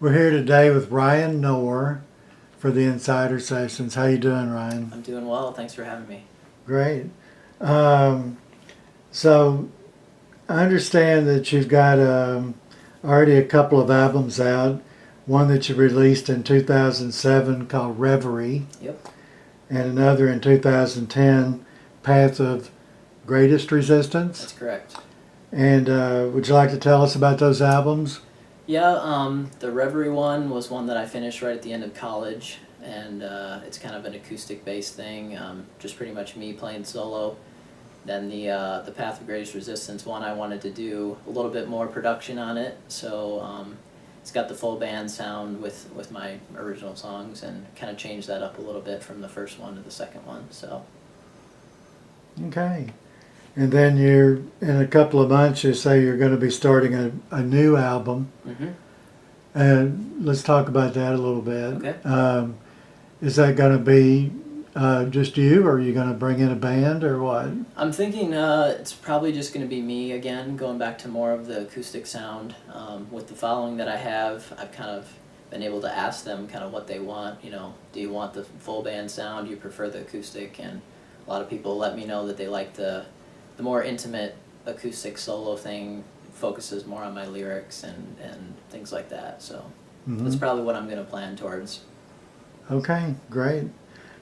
We're here today with Ryan Knorr for the Insider Sessions. How you doing, Ryan? I'm doing well. Thanks for having me. Great. Um, so I understand that you've got already a couple of albums out. One that you released in 2007 called Reverie, Yep. and another in 2010, Path of Greatest Resistance. That's correct. And would you like to tell us about those albums? Yeah, the Reverie one was one that I finished right at the end of college, and it's kind of an acoustic-based thing, just pretty much me playing solo. Then the Path of Greatest Resistance one, I wanted to do a little bit more production on it, so it's got the full band sound with my original songs, and kind of changed that up a little bit from the first one to the second one. So. Okay. And then you're, in a couple of months, you say you're going to be starting a new album. Mm-hmm. And let's talk about that a little bit. Okay. Is that going to be just you, or are you going to bring in a band, or what? I'm thinking it's probably just going to be me again, going back to more of the acoustic sound. With the following that I have, I've kind of been able to ask them kind of what they want. You know, do you want the full band sound? Do you prefer the acoustic? And a lot of people let me know that they like the more intimate acoustic solo thing. Focuses more on my lyrics and things like that. So that's probably what I'm going to plan towards. Okay, great.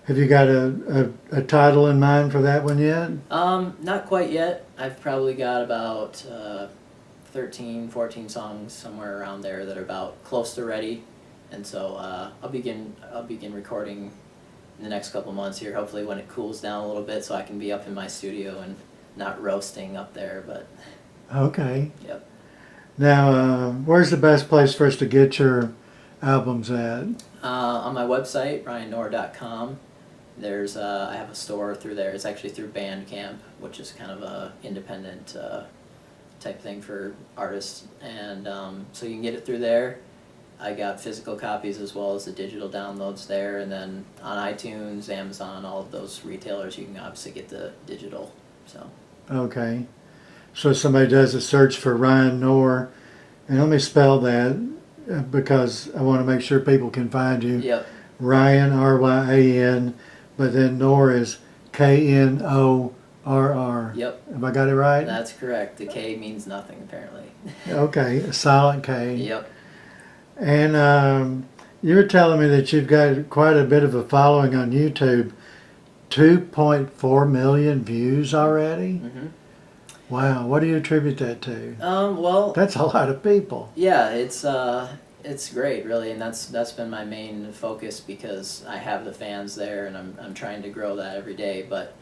Have you got a title in mind for that one yet? Not quite yet. I've probably got about 13, 14 songs somewhere around there that are about close to ready, and so I'll begin recording in the next couple months here. Hopefully, when it cools down a little bit, so I can be up in my studio and not roasting up there. But okay. Yep. Now, where's the best place for us to get your albums at? On my website, ryanknorr.com. There's I have a store through there. It's actually through Bandcamp, which is kind of a independent type thing for artists, and so you can get it through there. I got physical copies as well as the digital downloads there, and then on iTunes, Amazon, all of those retailers, you can obviously get the digital. So. Okay. So if somebody does a search for Ryan Knorr, and let me spell that because I want to make sure people can find you. Yep. Ryan, R-Y-A-N, but then Knorr is K-N-O-R-R. Yep. Have I got it right? That's correct. The K means nothing, apparently. Okay, a silent K. Yep. And you were telling me that you've got quite a bit of a following on YouTube. 2.4 million views already? Mm-hmm. Wow, what do you attribute that to? Well, That's a lot of people. yeah, it's great, really, and that's been my main focus because I have the fans there, and I'm trying to grow that every day. But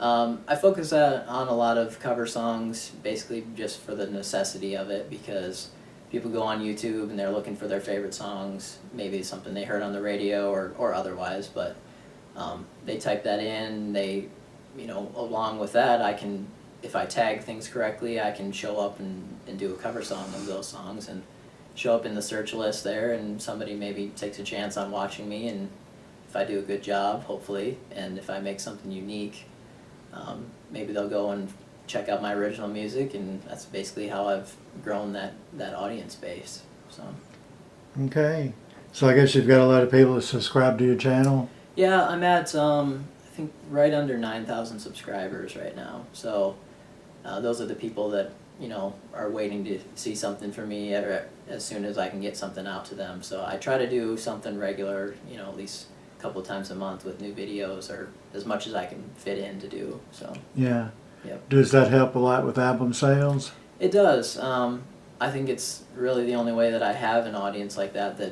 I focus on a lot of cover songs, basically just for the necessity of it, because people go on YouTube and they're looking for their favorite songs, maybe something they heard on the radio or otherwise, but they type that in. They, along with that, I can, if I tag things correctly, I can show up and do a cover song of those songs and show up in the search list there, and somebody maybe takes a chance on watching me, and if I do a good job, hopefully, and if I make something unique, maybe they'll go and check out my original music, and that's basically how I've grown that audience base. So. Okay. So I guess you've got a lot of people that subscribe to your channel? Yeah, I'm at, I think, right under 9,000 subscribers right now. So those are the people that, are waiting to see something from me as soon as I can get something out to them. So I try to do something regular, at least a couple of times a month with new videos, or as much as I can fit in to do. So. Yeah. Yep. Does that help a lot with album sales? It does. I think it's really the only way that I have an audience like that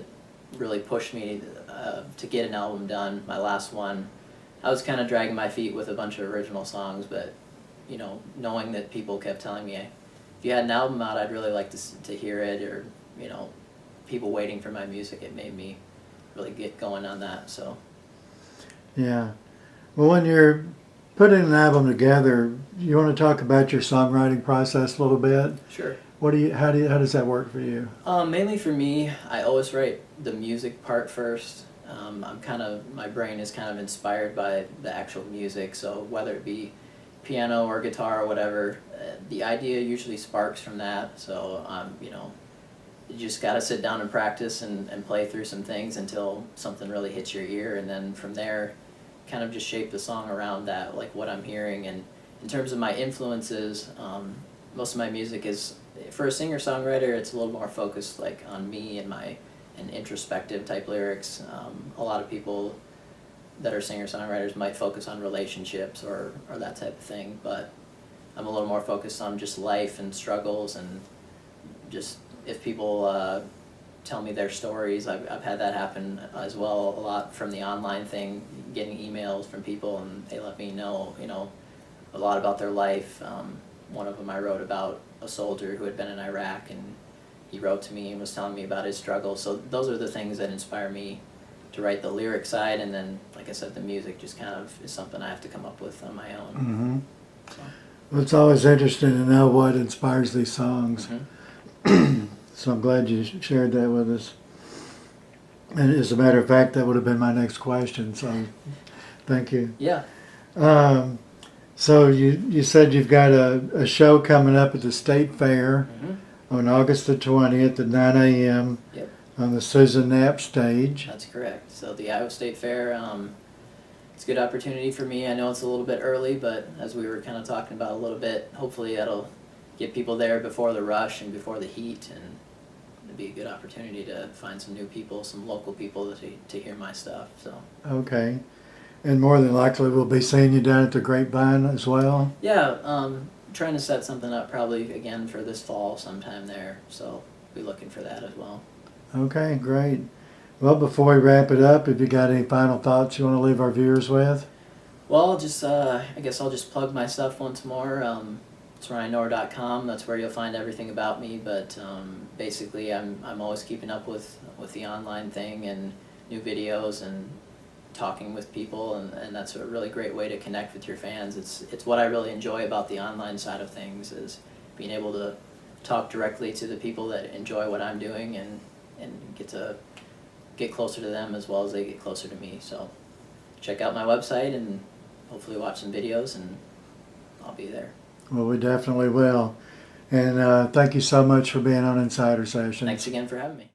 really pushed me to get an album done. My last one, I was kind of dragging my feet with a bunch of original songs, but knowing that people kept telling me, if you had an album out, I'd really like to hear it, or people waiting for my music, it made me really get going on that. So. Yeah. Well, when you're putting an album together, you want to talk about your songwriting process a little bit? Sure. How does that work for you? Mainly for me, I always write the music part first. My brain is kind of inspired by the actual music, so whether it be piano or guitar or whatever, the idea usually sparks from that. So you just got to sit down and practice and play through some things until something really hits your ear, and then from there kind of just shape the song around that, like what I'm hearing. And in terms of my influences, most of my music is, for a singer-songwriter, it's a little more focused like on me and introspective type lyrics. A lot of people that are singer-songwriters might focus on relationships or that type of thing, but I'm a little more focused on just life and struggles, and just if people tell me their stories, I've had that happen as well a lot from the online thing, getting emails from people and they let me know, a lot about their life. One of them I wrote about a soldier who had been in Iraq, and he wrote to me and was telling me about his struggle. So those are the things that inspire me to write the lyric side, and then, like I said, the music just kind of is something I have to come up with on my own. Mm-hmm. So. Well, it's always interesting to know what inspires these songs. Mm-hmm. So I'm glad you shared that with us. And as a matter of fact, that would have been my next question, so thank you. Yeah. So you said you've got a show coming up at the State Fair on August the 20th at 9 a.m. Yep. on the Susan Knapp stage. That's correct. So the Iowa State Fair, it's a good opportunity for me. I know it's a little bit early, but as we were kind of talking about a little bit, hopefully that'll get people there before the rush and before the heat, and it'd be a good opportunity to find some new people, some local people to hear my stuff. So. Okay. And more than likely we'll be seeing you down at the Grapevine as well? Yeah, trying to set something up probably again for this fall sometime there, so be looking for that as well. Okay, great. Well, before we wrap it up, have you got any final thoughts you want to leave our viewers with? Well, just I guess I'll just plug my stuff once more. It's RyanKnorr.com. That's where you'll find everything about me. But basically, I'm always keeping up with the online thing and new videos and talking with people, and that's a really great way to connect with your fans. It's what I really enjoy about the online side of things, is being able to talk directly to the people that enjoy what I'm doing and get closer to them as well as they get closer to me. So check out my website and hopefully watch some videos, and I'll be there. Well, we definitely will. And thank you so much for being on Insider Sessions. Thanks again for having me.